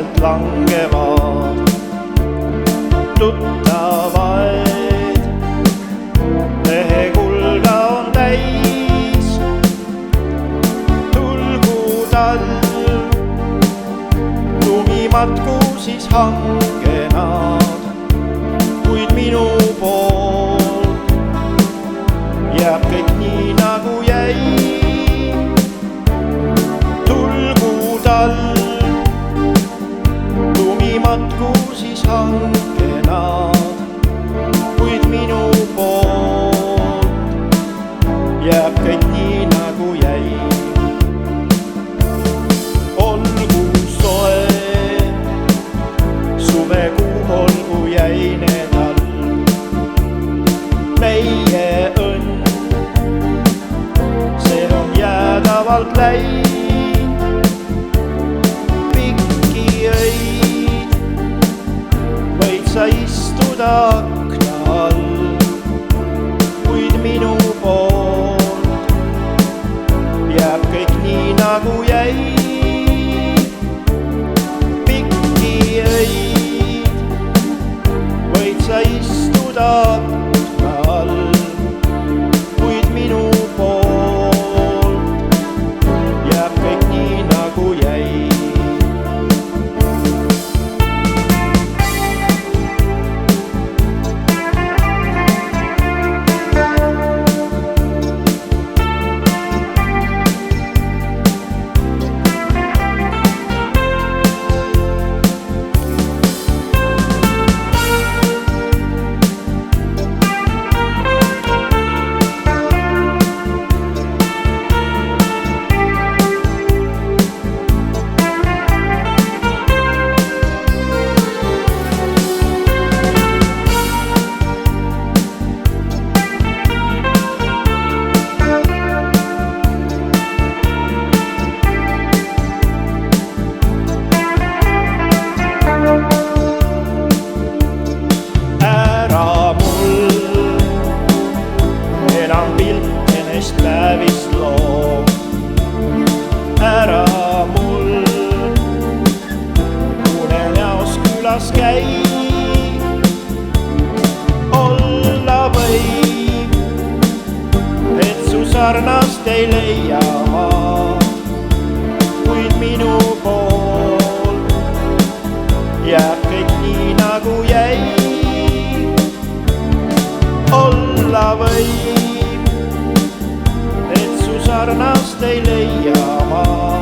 vaikselt langevad tuttavaid. Lehekulga on täis, tulgu talv, lumi matku siis hange nad, kuid minu poolt jääb kõik nii nagu jäi. Tulgu talv, lumi matku siis hange nad, kuid minu poolt jääb kõik nii nagu jäi. Olgu soe suvekuu, olgu jäine talv, meie õnn, see on jäädavalt läinud. Pikki öid võid sa istuda akna all, kuid minu poolt jääb kõik nii nagu jäi. Pikki öid võid sa istuda akna all, kuid minu poolt jääb kõik nii nagu jäi. Päevist loo, ära mul unenäos külas käi. Olla võib, et su sarnast ei leia ma, kuid minu poolt jääb kõik nii nagu jäi. Olla võib, sarnast ei leia ma.